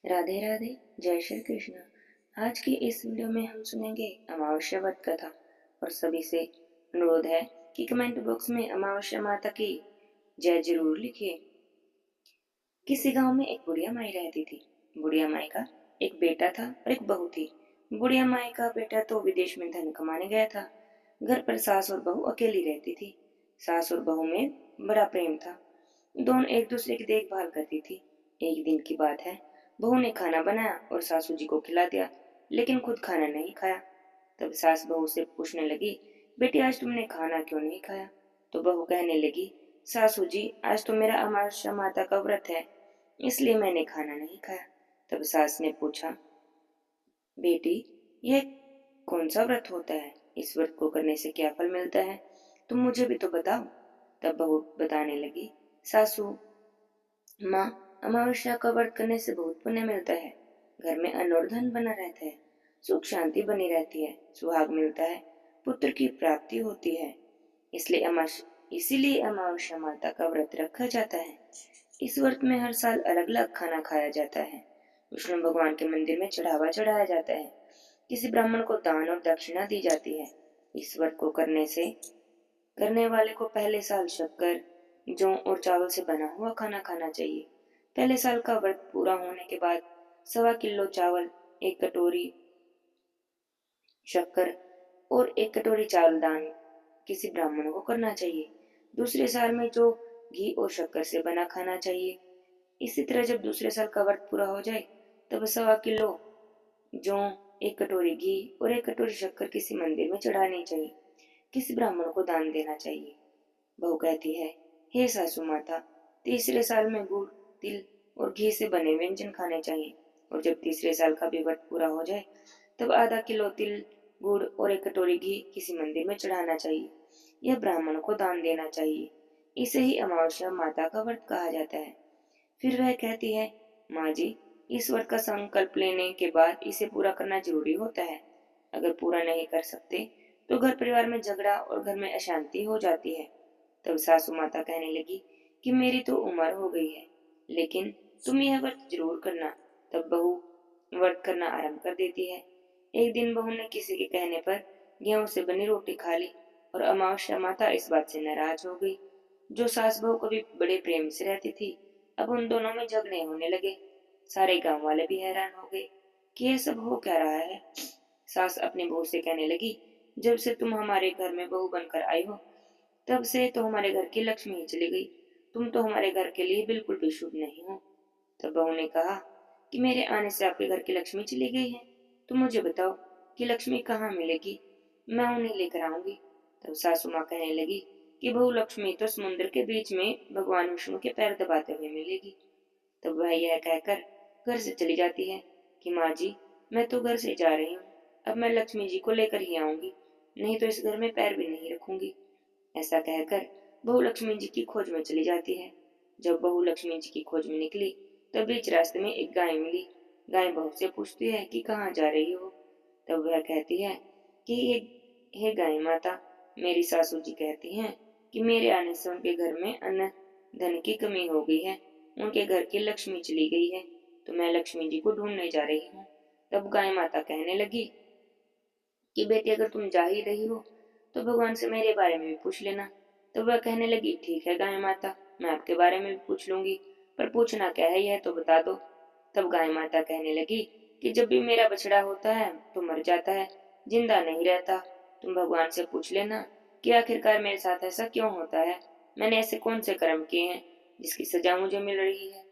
राधे राधे। जय श्री कृष्ण। आज की इस वीडियो में हम सुनेंगे अमावस्या व्रत कथा और सभी से अनुरोध है कि कमेंट बॉक्स में अमावस्या माता की जय जरूर लिखिए। किसी गांव में एक बुढ़िया माई रहती थी। बुढ़िया माई का एक बेटा था और एक बहू थी। बुढ़िया माई का बेटा तो विदेश में धन कमाने गया था। घर पर सास और बहू अकेली रहती थी। सास और बहू में बड़ा प्रेम था। दोनों एक दूसरे की देखभाल करती थी। एक दिन की बात है, बहू ने खाना बनाया और सासू जी को खिला दिया, लेकिन खुद खाना नहीं खाया। तब सास बहू से पूछने लगी, बेटी आज तुमने खाना क्यों नहीं खाया? तो बहू कहने लगी, सासू जी आज तो मेरा अमावस्या माता का व्रत है, इसलिए मैंने खाना नहीं खाया। तब सास ने पूछा, बेटी यह कौन सा व्रत होता है? इस व्रत को करने से क्या फल मिलता है? तुम मुझे भी तो बताओ। तब बहू बताने लगी, सासू माँ, अमावस्या का व्रत करने से बहुत पुण्य मिलता है। घर में अन्न और धन बना रहता है, सुख शांति बनी रहती है, सुहाग मिलता है, पुत्र की प्राप्ति होती है। इसीलिए अमावस्या माता का व्रत रखा जाता है। इस व्रत में हर साल अलग अलग खाना खाया जाता है। विष्णु भगवान के मंदिर में चढ़ावा चढ़ाया जाता है। किसी ब्राह्मण को दान और दक्षिणा दी जाती है। इस व्रत को करने वाले को पहले साल शक्कर, जौ और चावल से बना हुआ खाना खाना चाहिए। पहले साल का व्रत पूरा होने के बाद 1.25 किलो चावल, 1 कटोरी शक्कर और 1 कटोरी चावल दान किसी ब्राह्मण को करना चाहिए। दूसरे साल में जो घी और शक्कर से बना खाना चाहिए। इसी तरह जब दूसरे साल का व्रत पूरा हो जाए, तब 1.25 किलो जौ, 1 कटोरी घी और 1 कटोरी शक्कर किसी मंदिर में चढ़ानी चाहिए। किसी ब्राह्मण को दान देना चाहिए। बहू कहती है, हे सासू माता, तीसरे साल में गुड़, तिल और घी से बने व्यंजन खाने चाहिए। और जब तीसरे साल का भी व्रत पूरा हो जाए, तब आधा किलो तिल, गुड़ और 1 कटोरी घी किसी मंदिर में चढ़ाना चाहिए। यह ब्राह्मण को दान देना चाहिए। इसे ही अमावस्या माता का व्रत कहा जाता है। फिर वह कहती है, माँ जी, इस व्रत का संकल्प लेने के बाद इसे पूरा करना जरूरी होता है। अगर पूरा नहीं कर सकते तो घर परिवार में झगड़ा और घर में अशांति हो जाती है। तब सासू माता कहने लगी कि मेरी तो उम्र हो गई है, लेकिन तुम यह व्रत जरूर करना। तब बहू व्रत करना आरंभ कर देती है। एक दिन बहू ने किसी के कहने पर गेहूं से बनी रोटी खा ली और अमावस्या माता इस बात से नाराज हो गई। जो सास बहू कभी बड़े प्रेम से रहती थी, अब उन दोनों में झगड़े होने लगे। सारे गांव वाले भी हैरान हो गए कि यह सब हो क्या रहा है। सास अपनी बहू से कहने लगी, जब से तुम हमारे घर में बहू बनकर आई हो, तब से तो हमारे घर की लक्ष्मी ही चली गई। तुम तो हमारे घर के लिए बिल्कुल भी शुभ नहीं हो। तब बहू ने कहा कि मेरे आने से आपके घर की लक्ष्मी चली गई है, तो मुझे बताओ कि लक्ष्मी कहाँ मिलेगी, मैं उन्हें लेकर आऊंगी। तब सासू माँ कहने लगी कि बहू लक्ष्मी तो समुद्र के बीच में भगवान विष्णु के पैर दबाते हुए मिलेगी। तब वह यह कहकर घर से चली जाती है कि माँ जी, मैं तो घर से जा रही हूँ, अब मैं लक्ष्मी जी को लेकर ही आऊंगी, नहीं तो इस घर में पैर भी नहीं रखूंगी। ऐसा कहकर बहू लक्ष्मी जी की खोज में चली जाती है। जब बहू लक्ष्मी जी की खोज में निकली, तब बीच रास्ते में एक गाय मिली। गाय बहू से पूछती है कि कहाँ जा रही हो? तब वह कहती है कि हे गाय माता, मेरी सासू जी कहती हैं कि मेरे आने से उनके घर में अन्न धन की कमी हो गई है, उनके घर की लक्ष्मी चली गई है, तो मैं लक्ष्मी जी को ढूंढने जा रही हूँ। तब गाय माता कहने लगी कि बेटी, अगर तुम जा ही रही हो तो भगवान से मेरे बारे में भी पूछ लेना। तो वह कहने लगी, ठीक है गाय माता, मैं आपके बारे में भी पूछ लूंगी, पर पूछना क्या है यह तो बता दो। तब गाय माता कहने लगी कि जब भी मेरा बछड़ा होता है तो मर जाता है, जिंदा नहीं रहता। तुम भगवान से पूछ लेना कि आखिरकार मेरे साथ ऐसा क्यों होता है, मैंने ऐसे कौन से कर्म किए हैं जिसकी सजा मुझे मिल रही है।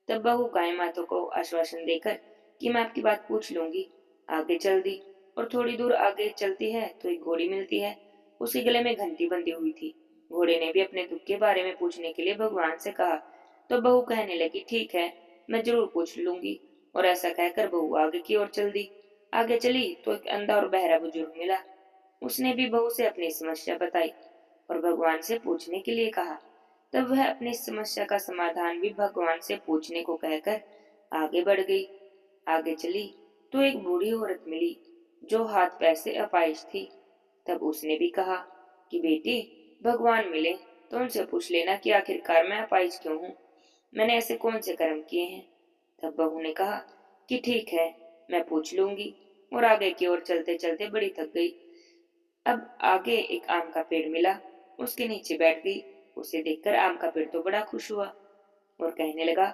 तब बहू गाय माता को आश्वासन देकर कि मैं आपकी बात पूछ लूंगी, आगे चल दी। और थोड़ी दूर आगे चलती है तो एक घोड़ी मिलती है। उसके गले में घंटी बंधी हुई थी। घोड़े ने भी अपने दुख के बारे में पूछने के लिए भगवान से कहा। तो बहू कहने लगी, ठीक है, मैं जरूर पूछ लूंगी। और ऐसा कहकर बहू आगे की ओर चल दी। आगे चली तो एक अंधा और बहरा बुजुर्ग मिला। उसने भी बहू से अपनी समस्या बताई और भगवान से पूछने के लिए कहा। तब वह अपनी समस्या का समाधान भी भगवान से पूछने को कहकर आगे बढ़ गई। आगे चली तो एक बूढ़ी औरत मिली जो हाथ पैर से अपाहिज थी। तब उसने भी कहा कि बेटी, भगवान मिले तो उनसे पूछ लेना कि आखिरकार मैं अपाहिज क्यों हूँ, मैंने ऐसे कौन से कर्म किए हैं। तब बहू ने कहा कि ठीक है, मैं पूछ लूंगी, और आगे की ओर चलते चलते बड़ी थक गई। अब आगे एक आम का पेड़ मिला, उसके नीचे बैठ गई। उसे देखकर आम का पेड़ तो बड़ा खुश हुआ और कहने लगा,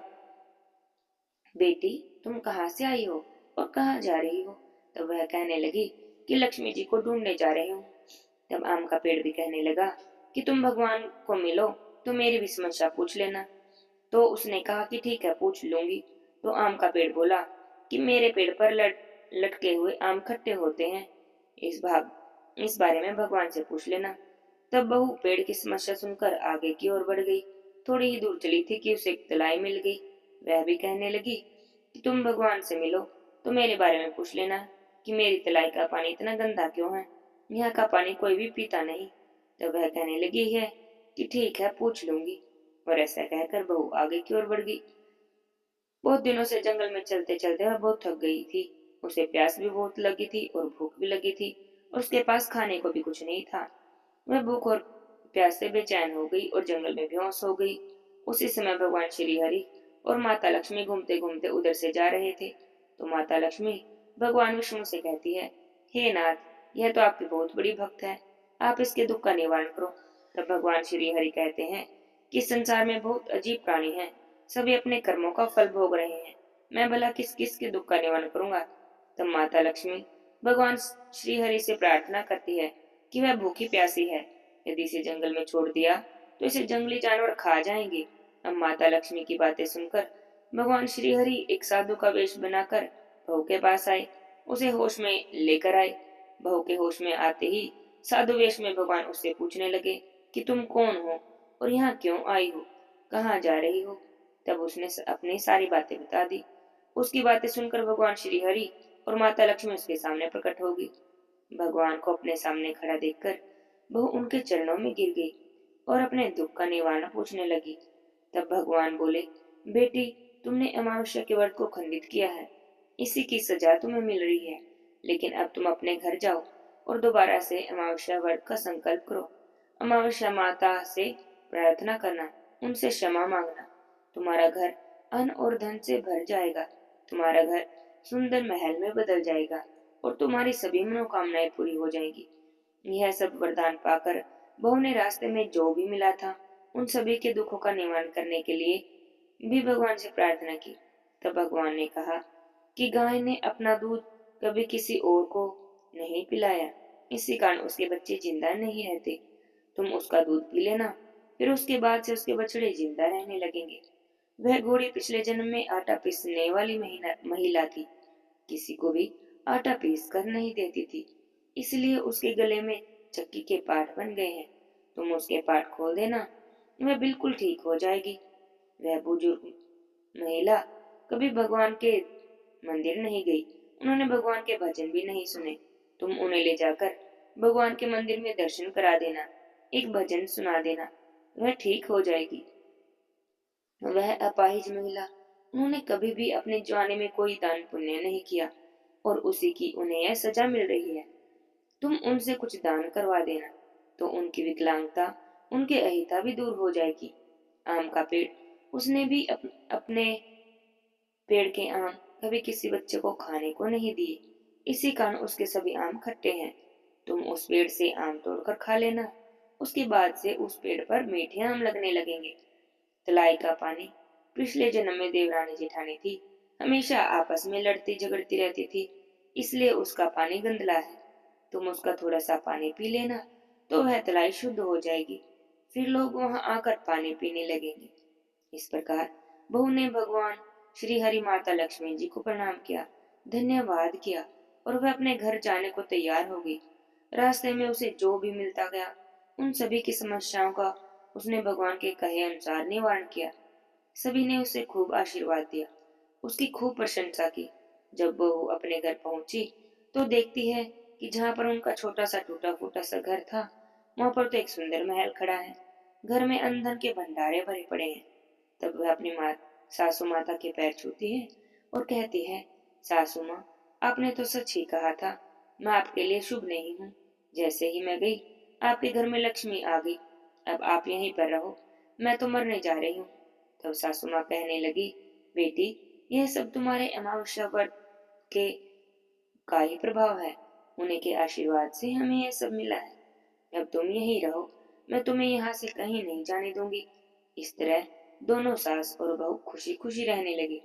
बेटी, तुम कहाँ से आई हो और कहाँ जा रही हो? तब वह कहने लगी कि लक्ष्मी जी को ढूंढने जा रही हूँ। तब आम का पेड़ भी कहने लगा कि तुम भगवान को मिलो तो मेरी भी समस्या पूछ लेना। तो उसने कहा कि ठीक है, पूछ लूंगी। तो आम का पेड़ बोला कि मेरे पेड़ पर लटके हुए आम खट्टे होते हैं, इस बारे में भगवान से पूछ लेना। तब बहू पेड़ की समस्या सुनकर आगे की ओर बढ़ गई। थोड़ी ही दूर चली थी कि उसे एक तलाई मिल गई। वह भी कहने लगी कि तुम भगवान से मिलो तो मेरे बारे में पूछ लेना कि मेरी तलाई का पानी इतना गंदा क्यों है, यहाँ का पानी कोई भी पीता नहीं। तब वह कहने लगी है कि ठीक है, पूछ लूंगी। और ऐसा कहकर बहू आगे की ओर बढ़ गई। बहुत दिनों से जंगल में चलते चलते वह बहुत थक गई थी। उसे प्यास भी बहुत लगी थी और भूख भी लगी थी, और उसके पास खाने को भी कुछ नहीं था। वह भूख और प्यास से बेचैन हो गई और जंगल में बेहोश हो गई। उसी समय भगवान श्री हरि और माता लक्ष्मी घूमते घूमते उधर से जा रहे थे। तो माता लक्ष्मी भगवान विष्णु से कहती है, हे नाथ, यह तो आपकी बहुत बड़ी भक्त है, आप इसके दुख का निवारण करो। तब भगवान श्री हरि कहते हैं कि संसार में बहुत अजीब प्राणी हैं, सभी अपने कर्मों का फल भोग रहे हैं, मैं भला किस किस के दुख का निवारण करूंगा। तब माता लक्ष्मी भगवान श्री हरि से प्रार्थना करती है कि वह भूखी प्यासी है, यदि इसे जंगल में छोड़ दिया तो इसे जंगली जानवर खा जाएंगे। अब माता लक्ष्मी की बातें सुनकर भगवान श्री हरि एक साधु का वेश बनाकर बहू के पास आए, उसे होश में लेकर आए। बहू के होश में आते ही साधु वेश में भगवान उससे पूछने लगे कि तुम कौन हो और यहाँ क्यों आई हो, कहाँ जा रही हो। तब उसने अपनी सारी बातें बता दी। उसकी बातें सुनकर भगवान श्री हरि और माता लक्ष्मी उसके सामने प्रकट हो गई। भगवान को अपने सामने खड़ा देखकर बहू उनके चरणों में गिर गई और अपने दुख का निवारण पूछने लगी। तब भगवान बोले, बेटी, तुमने अमावस्या के व्रत को खंडित किया है, इसी की सजा तुम्हें मिल रही है। लेकिन अब तुम अपने घर जाओ और दोबारा से अमावस्या व्रत का संकल्प करो। अमावस्या माता से प्रार्थना करना, उनसे क्षमा मांगना। तुम्हारा घर अन्न और धन से भर जाएगा, तुम्हारा घर सुंदर महल में बदल जाएगा और तुम्हारी सभी मनोकामनाएं पूरी हो जाएंगी। यह सब वरदान पाकर बहू ने रास्ते में जो भी मिला था उन सभी के दुखों का निवारण करने के लिए भी भगवान से प्रार्थना की। तब भगवान ने कहा कि गाय ने अपना दूध कभी किसी और को नहीं पिलाया, इसी कारण उसके बच्चे जिंदा नहीं रहते। तुम उसका दूध पी लेना, फिर उसके बाद से उसके बछड़े जिंदा रहने लगेंगे। वह घोड़ी पिछले जन्म में आटा पीसने वाली महिला थी, किसी को भी आटा पीस कर नहीं देती थी, इसलिए उसके गले में चक्की के पाठ बन गए हैं। तुम उसके पाठ खोल देना, वह बिल्कुल ठीक हो जाएगी। वह बुजुर्ग महिला कभी भगवान के मंदिर नहीं गई, उन्होंने भगवान के भजन भी नहीं सुने। तुम उन्हें ले जाकर भगवान के मंदिर में दर्शन करा देना, एक भजन सुना देना, वह ठीक हो जाएगी। वह अपाहिज महिला, उन्होंने कभी भी अपने जवानी में कोई दान पुण्य नहीं किया और उसी की उन्हें यह सजा मिल रही है। तुम उनसे कुछ दान करवा देना तो उनकी विकलांगता, उनकी अहिता भी दूर हो जाएगी। आम का पेड़, उसने भी अपने पेड़ के आम कभी किसी बच्चे को खाने को नहीं दिए, इसी कारण उसके सभी आम खट्टे हैं। तुम उस पेड़ से आम तोड़कर खा लेना, उसके बाद से उस पेड़ पर मीठे आम लगने लगेंगे। तलाई का पानी, पिछले जन्म में देवरानी जेठानी थी, हमेशा आपस में लड़ती झगड़ती रहती थी, इसलिए उसका पानी गंदला है। तुम उसका थोड़ा सा पानी पी लेना तो वह तलाई शुद्ध हो जाएगी, फिर लोग वहां आकर पानी पीने लगेंगे। इस प्रकार बहू ने भगवान श्री हरि माता लक्ष्मी जी को प्रणाम किया, धन्यवाद किया और वह अपने घर जाने को तैयार हो गई। रास्ते में उसे जो भी मिलता गया उन सभी की समस्याओं का उसने भगवान के कहे अनुसार निवारण किया। सभी ने उसे खूब आशीर्वाद दिया, उसकी खूब प्रशंसा की। जब बहू अपने घर पहुंची तो देखती है कि जहाँ पर उनका छोटा सा टूटा फूटा सा घर था, वहां पर तो एक सुंदर महल खड़ा है। घर में अन्न धन के भंडारे भरे पड़े हैं। तब वह अपनी सासू माता के पैर छूती है और कहती है, सासू माँ, आपने तो सच ही कहा था, मैं आपके लिए शुभ नहीं हूँ। जैसे ही मैं गई आपके घर में लक्ष्मी आ गई, अब आप यहीं पर रहो, मैं तो मरने जा रही हूँ। तब सासू माँ कहने लगी, बेटी, यह सब तुम्हारे अमावस्या व्रत के का ही प्रभाव है। उन्हीं के आशीर्वाद से हमें यह सब मिला है। अब तुम यहीं रहो, मैं तुम्हें यहाँ से कहीं नहीं जाने दूंगी। इस तरह दोनों सास और बहू खुशी खुशी रहने लगे।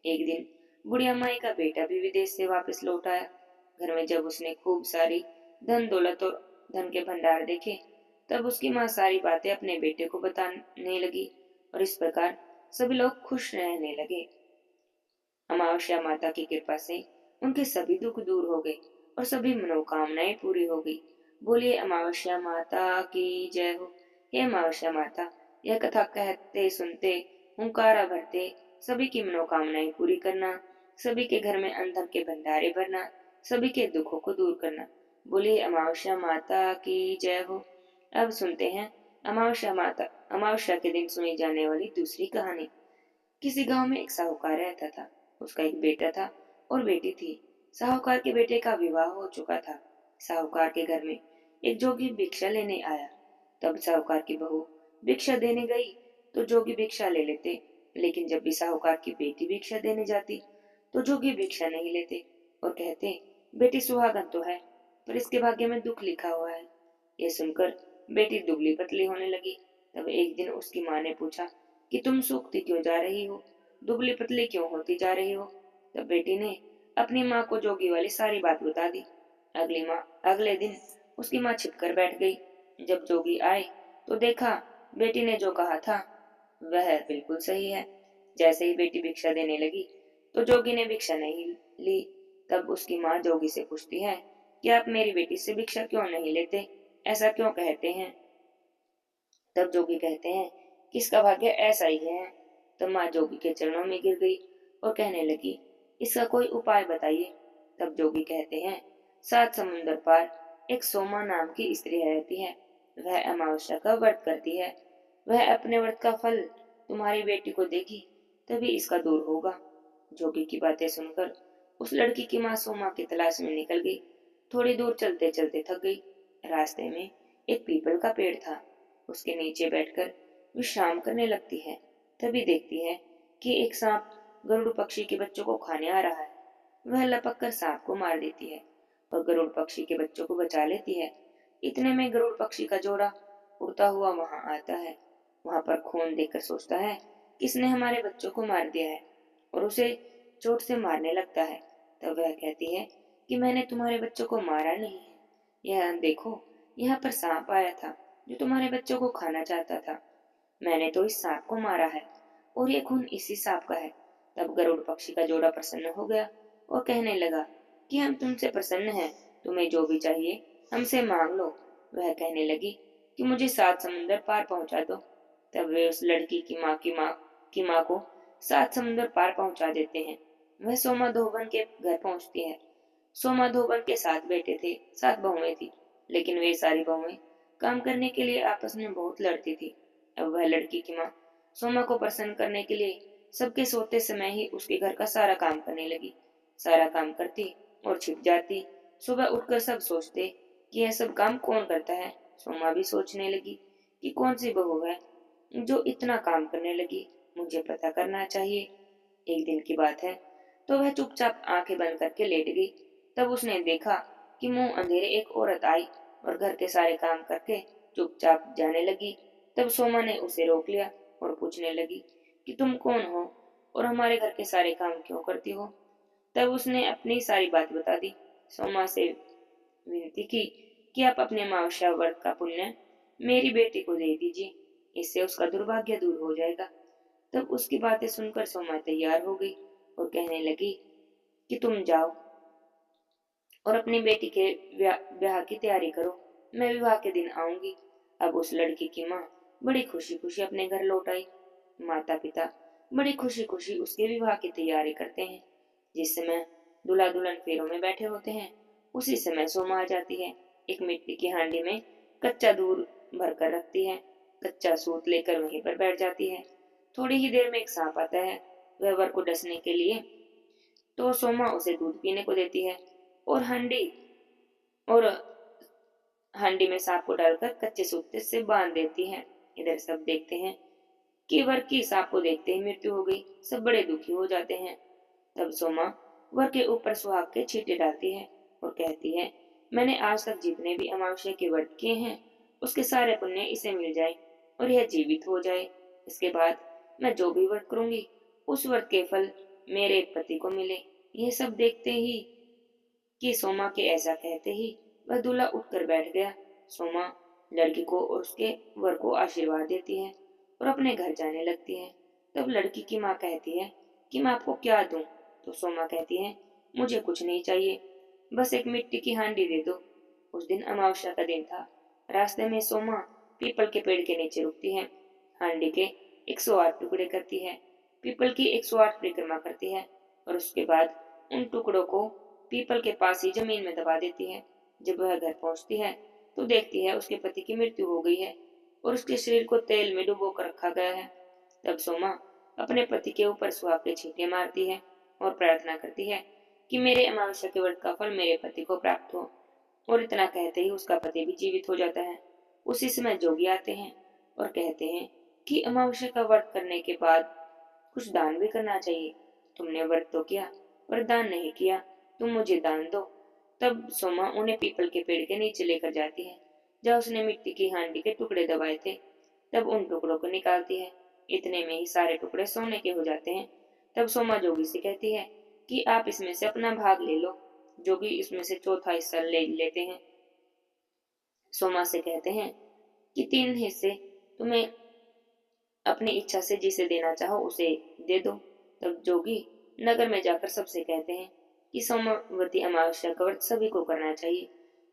एक दिन बुढ़िया माई का बेटा भी विदेश से वापस लौट आया। घर में जब उसने खूब सारी धन दौलत और धन के भंडार देखे, तब उसकी माँ सारी बातें अपने बेटे को बताने लगी और इस प्रकार सभी लोग खुश रहने लगे। अमावस्या माता की कृपा से उनके सभी दुख दूर हो गए और सभी मनोकामनाएं पूरी हो गई। बोलिए अमावस्या माता की जय हो। हे अमावस्या माता, यह कथा कहते सुनते हुंकारा भरते सभी की मनोकामनाएं पूरी करना, सभी के घर में अन्न धन के भंडारे भरना, सभी के दुखों को दूर करना। बोलिए अमावस्या माता की जय हो। अब सुनते हैं अमावस्या के दिन सुनी जाने वाली दूसरी कहानी। किसी गांव में एक साहूकार रहता था। उसका एक बेटा था और बेटी थी। साहूकार के बेटे का विवाह हो चुका था। साहूकार के घर में एक जोगी भिक्षा लेने आया। तब साहूकार की बहू भिक्षा देने गई तो जोगी भिक्षा ले लेते, लेकिन जब भी साहूकार की बेटी भिक्षा देने जाती तो जोगी भिक्षा नहीं लेते और कहते, बेटी सुहागन तो है पर इसके भाग्य में दुख लिखा हुआ है। यह सुनकर बेटी दुबली पतली होने लगी। तब एक दिन उसकी माँ ने पूछा कि तुम सूखती क्यों जा रही हो, दुबली पतली क्यों होती जा रही हो। तब बेटी ने अपनी माँ को जोगी वाली सारी बात बता दी। अगले दिन उसकी माँ छिपकर बैठ गई। जब जोगी आए तो देखा बेटी ने जो कहा था वह बिल्कुल सही है। जैसे ही बेटी भिक्षा देने लगी तो जोगी ने भिक्षा नहीं ली। तब उसकी माँ जोगी से पूछती है कि आप मेरी बेटी से भिक्षा क्यों नहीं लेते, ऐसा क्यों कहते हैं। तब जोगी कहते हैं कि इसका भाग्य ऐसा ही है। तब माँ जोगी के चरणों में गिर गई और कहने लगी, इसका कोई उपाय बताइए। तब जोगी कहते हैं, 7 समुंदर पार एक सोमा नाम की स्त्री रहती है। वह अमावस्या का व्रत करती है। वह अपने व्रत का फल तुम्हारी बेटी को देगी, तभी इसका दूर होगा। जोगी की बातें सुनकर उस लड़की की माँ सोमा की तलाश में निकल गई। थोड़ी दूर चलते चलते थक गई। रास्ते में एक पीपल का पेड़ था। उसके नीचे बैठकर विश्राम करने लगती है। तभी देखती है कि एक सांप गरुड़ पक्षी के बच्चों को खाने आ रहा है। वह लपक कर सांप को मार देती है और गरुड़ पक्षी के बच्चों को बचा लेती है। इतने में गरुड़ पक्षी का जोड़ा उड़ता हुआ वहां आता है। वहां पर खून देखकर सोचता है किसने हमारे बच्चों को मार दिया है और उसे चोट से मारने लगता है। तब वह कहती है कि मैंने तुम्हारे बच्चों को मारा नहीं है। यह देखो, यहाँ पर सांप आया था जो तुम्हारे बच्चों को खाना चाहता था। मैंने तो इस सांप को मारा है और ये खून इसी सांप का है। तब गरुड़ पक्षी का जोड़ा प्रसन्न हो गया और कहने लगा कि हम तुमसे प्रसन्न हैं, तुम्हें जो भी चाहिए हमसे मांग लो। वह कहने लगी कि मुझे 7 समुंदर पार पहुंचा दो। तब वे उस लड़की की माँ को 7 समुंदर पार पहुंचा देते हैं। वह सोमा धोबन के घर पहुंचती है। सोमा धोबन के 7 बेटे थे, 7 बहुएं थी, लेकिन वे सारी बहुएं काम करने के लिए आपस में बहुत लड़ती थी। अब वह लड़की की माँ सोमा को प्रसन्न करने के लिए सबके सोते समय ही उसके घर का सारा काम करने लगी। सारा काम करती और छिप जाती। सुबह उठकर सब सोचते कि यह सब काम कौन करता है। सोमा भी सोचने लगी कि कौन सी बहू है जो इतना काम करने लगी, मुझे पता करना चाहिए। एक दिन की बात है तो वह चुपचाप आंखें बंद करके लेट गई। तब उसने देखा कि मुंह अंधेरे एक औरत आई और घर के सारे काम करके चुपचाप जाने लगी। तब सोमा ने उसे रोक लिया और पूछने लगी कि तुम कौन हो और हमारे घर के सारे काम क्यों करती हो। तब उसने अपनी सारी बात बता दी। सोमा से विनती की कि आप अपने अमावस्या व्रत का पुण्य मेरी बेटी को दे दीजिए, इससे उसका दुर्भाग्य दूर हो जाएगा। तब उसकी बातें सुनकर सोमा तैयार हो गई और कहने लगी कि तुम जाओ और अपनी बेटी के ब्याह की तैयारी करो, मैं विवाह के दिन आऊंगी। अब उस लड़की की माँ बड़ी खुशी खुशी अपने घर लौट आई। माता पिता बड़ी खुशी खुशी उसके विवाह की तैयारी करते हैं। जिस समय दूल्हा दुल्हन फेरों में बैठे होते हैं उसी समय सोमा आ जाती है। एक मिट्टी की हांडी में कच्चा दूध भर कर रखती है। कच्चा सूत लेकर वहीं पर बैठ जाती है। थोड़ी ही देर में एक सांप आता है। वह वर को डसने के लिए तो सोमा उसे दूध पीने को देती है और और हांडी में सांप को डालकर कच्चे सूते से बांध देती है। इधर सब देखते हैं कि वर की सांप को देखते ही मृत्यु हो गई। सब बड़े दुखी हो जाते हैं। तब सोमा वर के ऊपर सुहाग के छींटे डालती है और कहती है, मैंने आज तक जितने भी अमावस्या के व्रत किए हैं उसके सारे पुण्य इसे मिल जाए और यह जीवित हो जाए। इसके बाद मैं जो भी व्रत करूंगी उस व्रत के फल मेरे पति को मिले। यह सब देखते ही कि सोमा के ऐसा कहते ही वह दूल्हा उठकर बैठ गया। सोमा लड़की को और उसके वर को आशीर्वाद देती है और अपने घर जाने लगती है। तब लड़की की माँ कहती है कि मैं आपको क्या दूं? तो सोमा कहती है, मुझे कुछ नहीं चाहिए, बस एक मिट्टी की हांडी दे दो। उस दिन अमावस्या का दिन था। रास्ते में सोमा पीपल के पेड़ के नीचे रुकती है। हांडी के 108 टुकड़े करती है, पीपल की 108 परिक्रमा करती है और उसके बाद उन टुकड़ों को पीपल के पास ही जमीन में दबा देती है। जब वह घर पहुंचती है तो देखती है उसके पति की मृत्यु हो गई है और उसके शरीर को तेल में डुबो कर रखा गया है। तब सोमा अपने पति के ऊपर सुहाग के छींटे मारती है और प्रार्थना करती है कि मेरे अमावस्या के व्रत का फल मेरे पति को प्राप्त हो। और इतना कहते ही उसका पति भी जीवित हो जाता है। उसी समय जोगी आते हैं और कहते हैं कि अमावस्या का व्रत करने के बाद कुछ दान भी करना चाहिए। तुमने व्रत तो किया पर दान नहीं किया, तुम मुझे दान दो। तब सोमा उन्हें पीपल के पेड़ के नीचे लेकर जाती है जहाँ उसने मिट्टी की हांडी के टुकड़े दबाए थे। तब उन टुकड़ों को निकालती है। इतने में ही सारे टुकड़े सोने के हो जाते हैं। तब सोमा जोगी से कहती है कि आप इसमें से अपना भाग ले लो। जोगी इसमें से चौथा हिस्सा ले लेते हैं। सोमा से कहते हैं कि 3 हिस्से तुम्हें अपनी इच्छा से जिसे देना चाहो उसे दे दो। तब जोगी नगर में जाकर सबसे कहते हैं कि सोमवती अमावस्या का व्रत सभी को करना चाहिए।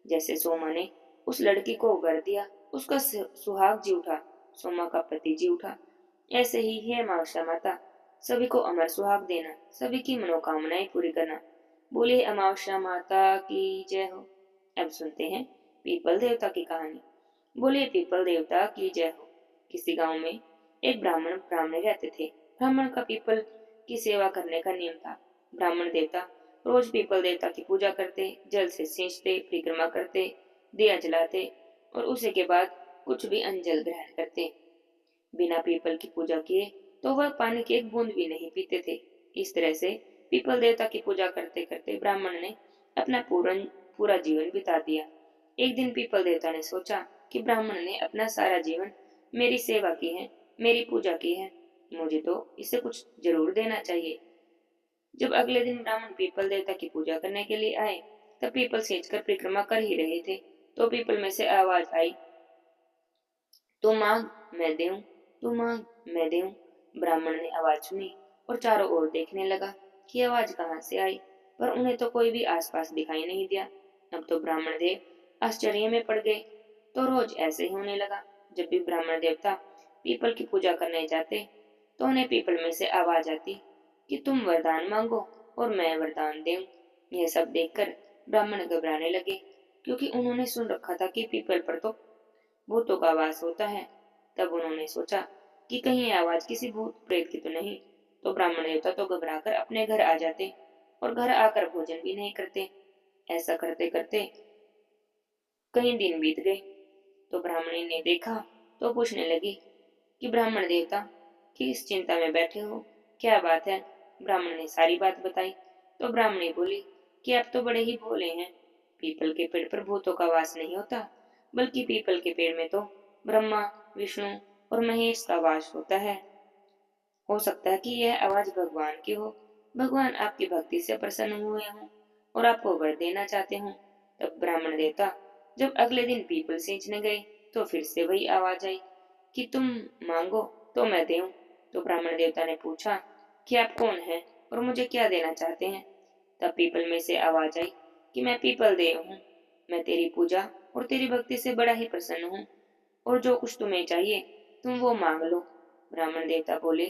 जैसे सोमा ने उस लड़की को वर दिया, उसका सुहाग जी उठा, सोमा का पति जी उठा। ऐसे ही हे अमावस्या माता, सभी को अमर सुहाग देना, सभी की मनोकामनाएं पूरी करना। बोले अमावस्या माता की जय हो। अब सुनते हैं पीपल देवता की कहानी। बोले पीपल देवता की जय हो। किसी गांव में एक ब्राह्मण ब्राह्मणी रहते थे। ब्राह्मण का पीपल की सेवा करने का नियम था। ब्राह्मण देवता रोज पीपल देवता की पूजा करते, जल से सींचते, परिक्रमा करते, दिया जलाते और उसी के बाद कुछ भी अंजल ग्रहण करते। बिना पीपल की पूजा किए तो वह पानी की एक बूंद भी नहीं पीते थे। इस तरह से पीपल देवता की पूजा करते करते ब्राह्मण ने अपना पूरा जीवन बिता दिया। एक दिन पीपल देवता ने सोचा कि ब्राह्मण ने अपना सारा जीवन मेरी सेवा की है, मेरी पूजा की है, मुझे तो इसे कुछ जरूर देना चाहिए। जब अगले दिन ब्राह्मण पीपल देवता की पूजा करने के लिए आए तब पीपल सींचकर परिक्रमा कर ही रहे थे तो पीपल में से आवाज आई, तू मांग मैं दूं, तू मांग मैं दूं। ब्राह्मण ने आवाज सुनी और चारों ओर देखने लगा कि आवाज कहाँ से आई, पर उन्हें तो कोई भी आसपास दिखाई नहीं दिया। अब तो ब्राह्मण देव आश्चर्य में पड़ गए। तो रोज ऐसे ही होने लगा। जब भी ब्राह्मण देवता पीपल की पूजा करने जाते तो उन्हें पीपल में से आवाज आती कि तुम वरदान मांगो और मैं वरदान दूं। यह सब देखकर ब्राह्मण घबराने लगे क्योंकि उन्होंने सुन रखा था कि पीपल पर तो भूतों का वास होता है। तब उन्होंने सोचा कि कहीं ये आवाज किसी भूत प्रेत की तो नहीं। तो ब्राह्मण देवता तो घबराकर अपने घर आ जाते और घर आकर भोजन भी नहीं करते। ऐसा करते करते कई दिन बीत गए। तो ब्राह्मणी ने देखा तो पूछने लगी कि ब्राह्मण देवता किस चिंता में बैठे हो, क्या बात है? ब्राह्मण ने सारी बात बताई। तो ब्राह्मणी बोली कि आप तो बड़े ही भोले हैं। पीपल के पेड़ पर भूतों का वास नहीं होता, बल्कि पीपल के पेड़ में तो ब्रह्मा, विष्णु और महेश का वास होता है। हो सकता है कि यह आवाज भगवान की हो। भगवान आपकी भक्ति से प्रसन्न हुए हों और आपको वर देना चाहते हों। तब ब्राह्मण देवता जब अगले दिन पीपल सींचने गए तो फिर से वही आवाज आई कि तुम मांगो तो मैं दूं। तो ब्राह्मण देवता ने पूछा कि आप कौन हैं और मुझे क्या देना चाहते हैं? तब पीपल में से आवाज आई कि मैं पीपल देव हूँ, मैं तेरी पूजा और तेरी भक्ति से बड़ा ही प्रसन्न हूँ और जो कुछ तुम्हें चाहिए तुम वो मांग लो। ब्राह्मण देवता बोले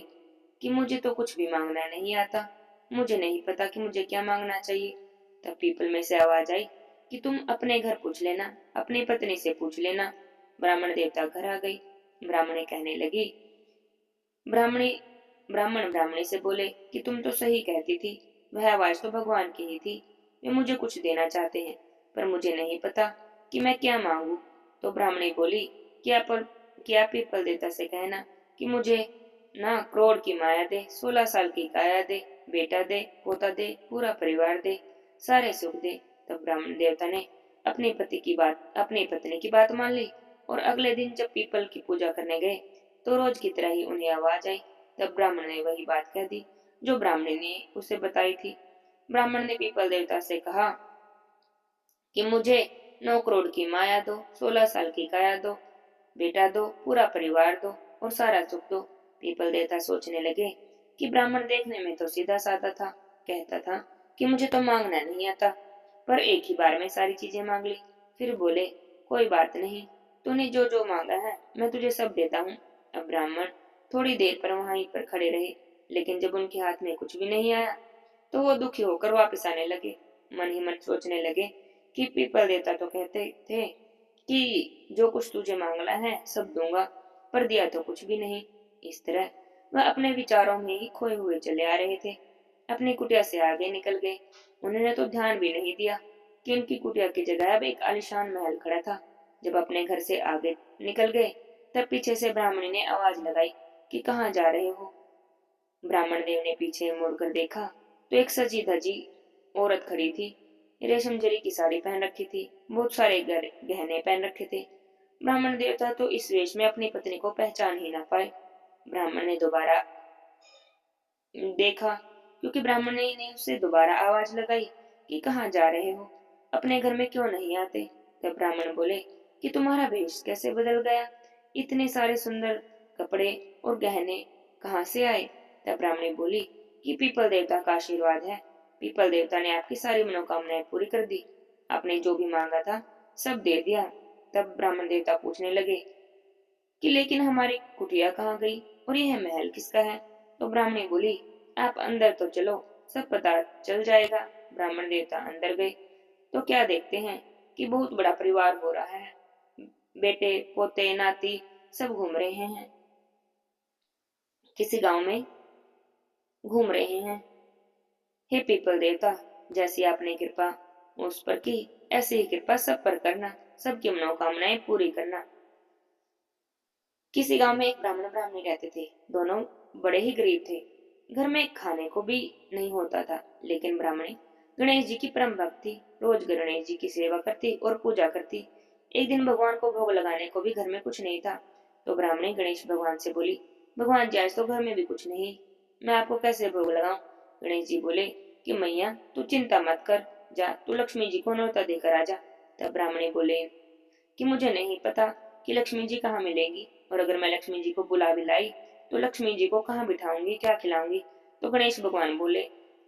कि मुझे तो कुछ भी मांगना नहीं आता, मुझे नहीं पता कि मुझे क्या मांगना चाहिए। तब पीपल में से आवाज आई कि तुम अपने घर पूछ लेना, अपनी पत्नी से पूछ लेना। ब्राह्मण देवता घर आ गई। ब्राह्मणी कहने लगी, ब्राह्मणी ब्राह्मण ब्राह्मणी से बोले कि तुम तो सही कहती थी, वह आवाज तो भगवान की ही थी। वे मुझे कुछ देना चाहते हैं पर मुझे नहीं पता कि मैं क्या मांगू। तो ब्राह्मणी बोली कि आप पीपल देवता से कहना कि मुझे ना क्रोड़ की माया दे, 16 साल की काया दे, बेटा दे, पोता दे, पूरा परिवार दे, सारे सुख दे। तब ब्राह्मण देवता ने अपनी पत्नी की बात मान ली और अगले दिन जब पीपल की पूजा करने गए तो रोज की तरह ही उन्हें आवाज आई। तब ब्राह्मण ने वही बात कह दी जो ब्राह्मणी ने उसे बताई थी। ब्राह्मण ने पीपल देवता से कहा कि मुझे 9 करोड़ की माया दो, 16 साल की काया दो, बेटा दो, पूरा परिवार दो और सारा सुख दो। पीपल देवता सोचने लगे कि ब्राह्मण देखने में तो सीधा साधा था, कहता था कि मुझे तो मांगना नहीं आता, पर एक ही बार में सारी चीजें मांग ली। फिर बोले, कोई बात नहीं, तूने जो जो मांगा है मैं तुझे सब देता हूँ। अब ब्राह्मण थोड़ी देर पर वहीं पर खड़े रहे, लेकिन जब उनके हाथ में कुछ भी नहीं आया तो वो दुखी होकर वापस आने लगे। मन ही मन सोचने लगे कि पीपल देवता तो कहते थे कि जो कुछ तुझे मांगना है सब दूंगा, पर दिया तो कुछ भी नहीं। इस तरह वह अपने विचारों में ही खोए हुए चले आ रहे थे। अपनी कुटिया से आगे निकल गए। उन्होंने तो ध्यान भी नहीं दिया कि उनकी कुटिया की जगह अब एक आलीशान महल खड़ा था। जब अपने घर से आगे निकल गए तब पीछे से ब्राह्मणी ने आवाज लगाई कि कहाँ जा रहे हो। ब्राह्मण देव ने पीछे मुड़कर देखा तो एक सजी धजी औरत खड़ी थी। रेशम जरी की साड़ी पहन रखी थी, बहुत सारे गहने पहन रखे थे। ब्राह्मण देवता तो इस वेश में अपनी पत्नी को पहचान ही ना पाए। ब्राह्मण ने दोबारा देखा, क्योंकि ब्राह्मण ने उससे दोबारा आवाज लगाई कि कहाँ जा रहे हो, अपने घर में क्यों नहीं आते। तब ब्राह्मण बोले कि तुम्हारा भेष कैसे बदल गया, इतने सारे सुंदर कपड़े और गहने कहाँ से आए। तब ब्राह्मणी बोली कि पीपल देवता का आशीर्वाद है, पीपल देवता ने आपकी सारी मनोकामनाएं पूरी कर दी, आपने जो भी मांगा था सब दे दिया। तब ब्राह्मण देवता पूछने लगे कि लेकिन हमारी कुटिया कहाँ गई और यह महल किसका है। तो ब्राह्मणी बोली, आप अंदर तो चलो, सब पता चल जाएगा। ब्राह्मण देवता अंदर गए तो क्या देखते हैं कि बहुत बड़ा परिवार हो रहा है। बेटे, पोते, नाती सब घूम रहे हैं, किसी गांव में घूम रहे हैं। हे पीपल देवता, जैसी आपने कृपा उस पर की, ऐसी ही कृपा सब पर करना, सबकी मनोकामनाएं पूरी करना। किसी गांव में एक ब्राह्मण ब्राह्मणी रहते थे। दोनों बड़े ही गरीब थे। घर में खाने को भी नहीं होता था, लेकिन ब्राह्मणी गणेश जी की परम भक्त थी। रोज गणेश जी की सेवा करती और पूजा करती। एक दिन भगवान को भोग लगाने को भी घर में कुछ नहीं था, तो ब्राह्मणी गणेश भगवान से बोली, भगवान जी आज तो घर में भी कुछ नहीं, मैं आपको कैसे भोग लगाऊं। गणेश जी बोले कि मैया तू चिंता मत कर, जा तू लक्ष्मी जी को न्योता देकर आ जा। तब ब्राह्मणी बोले कि मुझे नहीं पता कि लक्ष्मी जी कहाँ मिलेंगी, और अगर मैं लक्ष्मी जी को बुला भी लाई तो लक्ष्मी जी को कहाँ बिठाऊंगी, क्या खिलाऊंगी। तो गणेश भगवान बोले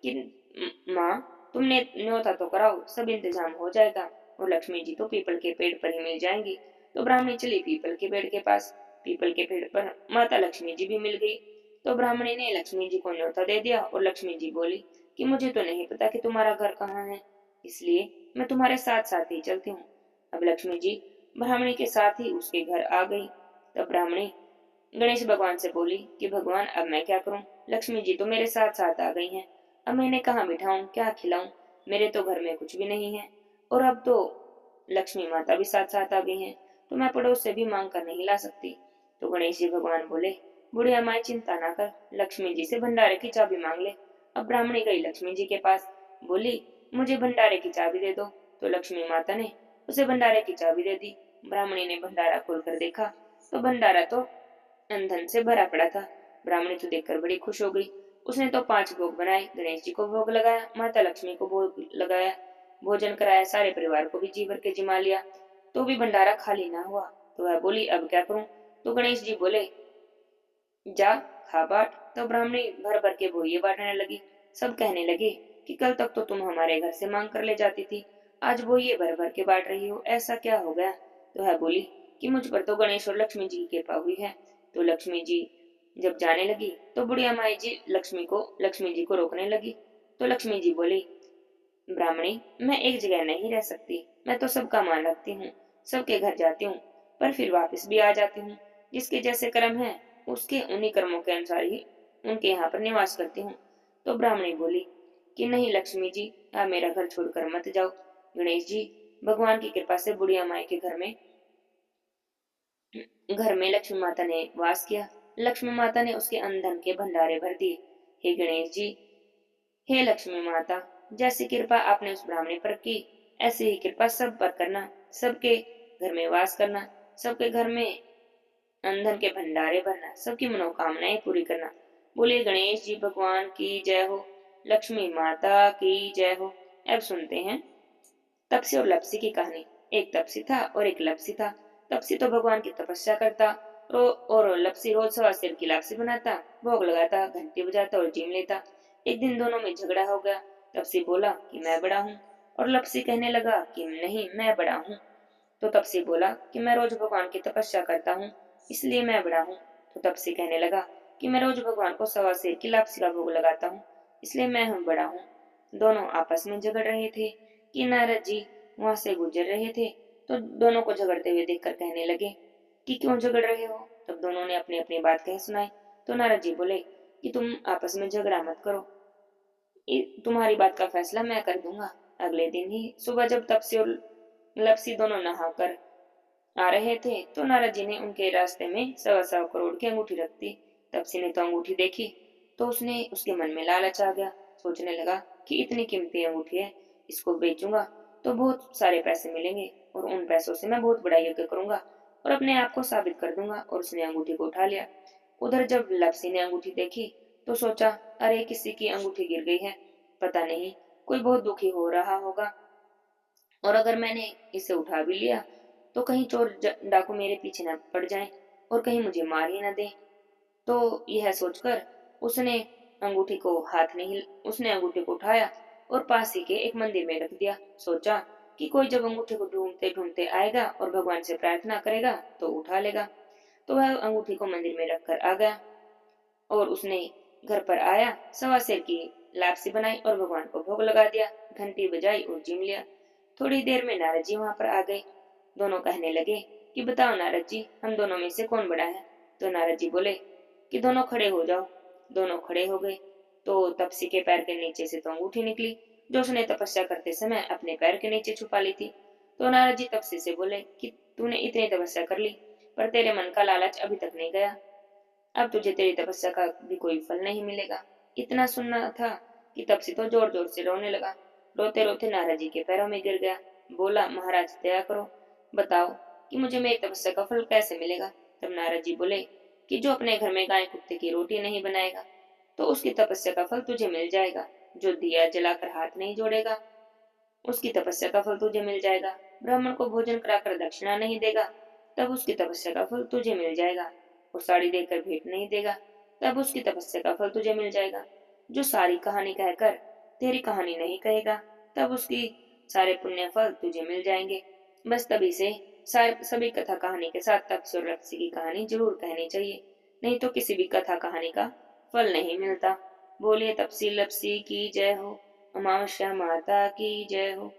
कि माँ तुमने न्योता तो कराओ, सब इंतजाम हो जाएगा और लक्ष्मी जी तो पीपल के पेड़ पर ही मिल जाएंगी। तो ब्राह्मणी चली पीपल के पेड़ के पास। पीपल के पेड़ पर माता लक्ष्मी जी भी मिल गई। तो ब्राह्मणी ने लक्ष्मी जी को न्योता दे दिया और लक्ष्मी जी बोली कि मुझे तो नहीं पता कि तुम्हारा घर कहाँ है, इसलिए मैं तुम्हारे साथ साथ ही चलती हूँ। अब लक्ष्मी जी ब्राह्मणी के साथ ही उसके घर आ गई। तब ब्राह्मणी गणेश भगवान से बोली कि भगवान अब मैं क्या करूं, लक्ष्मी जी तो मेरे साथ साथ आ गई हैं, अब मैं इन्हें कहाँ बिठाऊं, क्या खिलाऊं, मेरे तो घर में कुछ भी नहीं है, और अब तो लक्ष्मी माता भी साथ साथ आ गई हैं, तो मैं पड़ोस से भी मांग कर नहीं ला सकती। तो गणेश जी भगवान बोले, बुढ़िया माई चिंता ना कर, लक्ष्मी जी से भंडारे की चाबी मांग ले। अब ब्राह्मणी गई लक्ष्मी जी के पास, बोली मुझे भंडारे की चाबी दे दो। तो लक्ष्मी माता ने उसे भंडारे की चाबी दे दी। ब्राह्मणी ने भंडारा खोलकर देखा तो भंडारा तो ईंधन से भरा पड़ा था। ब्राह्मणी तो देखकर बड़ी खुश हो गई। उसने तो 5 भोग बनाए, गणेश जी को भोग लगाया, माता लक्ष्मी को भोग लगाया, भोजन कराया, सारे परिवार को भी जी भर के जिमा लिया, तो भी भंडारा खाली ना हुआ। तो वह बोली अब क्या करूं। तो गणेश जी बोले जा खा बाट। तो ब्राह्मणी भर भर के बोइये बांटने लगी। सब कहने लगे कि कल तक तो तुम हमारे घर से मांग कर ले जाती थी, आज बोइये भर भर के बांट रही हो, ऐसा क्या हो गया। तो वह बोली कि मुझ पर तो गणेश और लक्ष्मी जी की कृपा हुई है। तो लक्ष्मी जी जब जाने लगी तो बुढ़िया माई जी लक्ष्मी जी को रोकने लगी। तो लक्ष्मी जी बोली, ब्राह्मणी मैं एक जगह नहीं रह सकती, मैं तो सबका मान रखती हूँ, सबके घर जाती हूँ, पर फिर वापस भी आ जाती हूँ। जिसके जैसे कर्म है उसके उन्हीं कर्मों के अनुसार ही उनके यहाँ पर निवास करती हूँ। तो ब्राह्मणी बोली कि नहीं लक्ष्मी जी, आप मेरा घर छोड़कर मत जाओ। गणेश जी भगवान की कृपा से बुढ़िया माई के घर में लक्ष्मी माता ने वास किया। लक्ष्मी माता ने उसके अन्न धन के भंडारे भर दिए। हे गणेश जी, हे लक्ष्मी माता, जैसी कृपा आपने उस ब्राह्मणी पर की, ऐसी ही कृपा सब पर करना, सबके घर में वास करना, सबके घर में अंधन के भंडारे भरना, सबकी मनोकामनाएं पूरी करना। बोलिए गणेश जी भगवान की जय हो, लक्ष्मी माता की जय हो। अब सुनते हैं तपसी और लपसी की कहानी। एक तपसी था और एक लपसी था। तपसी तो भगवान की तपस्या करता और लपसी रोज सवा सिर की लापसी बनाता, भोग लगाता, घंटी बजाता और जीम लेता। एक दिन दोनों में झगड़ा हो गया। तपसी बोला कि मैं बड़ा हूँ और लपसी कहने लगा कि नहीं मैं बड़ा हूँ। तो तपसी बोला कि मैं रोज भगवान की तपस्या करता हूँ, इसलिए मैं बड़ा हूँ। तो तपसी कहने लगा कि मैं रोज भगवान को सवा सेर की लापसी का भोग लगाता हूँ, इसलिए मैं हूँ बड़ा हूँ। दोनों आपस में झगड़ रहे थे कि नारद जी वहां से गुजर रहे थे, तो दोनों को झगड़ते हुए देखकर कहने लगे कि क्यों झगड़ रहे हो। तब दोनों ने अपनी अपनी बात कह सुनाई। तो नारद जी बोले कि तुम आपस में झगड़ा मत करो, तुम्हारी बात का फैसला मैं कर दूंगा। अगले दिन ही सुबह जब तपसी और लपसी दोनों नहाकर आ रहे थे, तो नारद जी ने उनके रास्ते में 1.25 करोड़ की अंगूठी रख दी। तपसी ने तो अंगूठी देखी तो उसने उसके मन में लालच आ गया। सोचने लगा कि इतनी कीमती अंगूठी है, इसको बेचूंगा तो बहुत सारे पैसे मिलेंगे और उन पैसों से मैं बहुत बड़ा यज्ञ करूंगा और अपने आप को साबित कर दूंगा। और उसने अंगूठी को उठा लिया। उधर जब लपसी ने अंगूठी देखी तो सोचा, अरे किसी की अंगूठी गिर गई है, पता नहीं कोई बहुत दुखी हो रहा होगा, और अगर मैंने इसे उठा भी लिया तो कहीं चोर डाकू मेरे पीछे न पड़ जाएं और कहीं मुझे मार ही न दें। तो यह सोचकर उसने उसने अंगूठी को उठाया और पास ही के एक मंदिर में रख दिया। सोचा कि कोई जब अंगूठी को ढूंढते ढूंढते आएगा और भगवान से प्रार्थना करेगा तो उठा लेगा। तो वह अंगूठी को मंदिर में रखकर आ गया और उसने घर पर आया, सवा सेर की लापसी बनाई और भगवान को भोग लगा दिया, घंटी बजाई और जिम लिया। थोड़ी देर में नारद जी वहां पर आ गए। दोनों कहने लगे कि बताओ नारद जी, हम दोनों में से कौन बड़ा है। तो नारद जी बोले कि दोनों खड़े हो जाओ। दोनों खड़े हो गए तो तपसी के पैर के नीचे से तो अंगूठी निकली, जो उसने तपस्या करते समय अपने पैर के नीचे छुपा ली थी। तो नारद जी तपसी से बोले कि तूने इतनी तपस्या कर ली, पर तेरे मन का लालच अभी तक नहीं गया, अब तुझे तेरी तपस्या का भी कोई फल नहीं मिलेगा। इतना सुनना था कि तपसी तो जोर जोर से रोने लगा। रोते रोते नारद जी के पैरों में गिर गया। बोला, महाराज दया करो, बताओ कि मुझे मेरी तपस्या का फल कैसे मिलेगा। तब नारद जी बोले कि जो अपने घर में गाय कुत्ते की रोटी नहीं बनाएगा तो उसकी तपस्या का फल तुझे मिल जाएगा। जो दिया जलाकर हाथ नहीं जोड़ेगा उसकी तपस्या का फल तुझे मिल जाएगा। ब्राह्मण को भोजन कराकर दक्षिणा नहीं देगा तब उसकी तपस्या का फल तुझे मिल जाएगा। और साड़ी देकर भेंट नहीं देगा तब उसकी तपस्या का फल तुझे मिल जाएगा। जो सारी कहानी कहकर तेरी कहानी नहीं कहेगा तब उसकी सारे पुण्य फल तुझे मिल जाएंगे। बस तभी से सभी कथा कहानी के साथ तपस्या और लपसी की कहानी जरूर कहनी चाहिए, नहीं तो किसी भी कथा कहानी का फल नहीं मिलता। बोलिए तपसी लपसी की जय हो, अमावस्या माता की जय हो।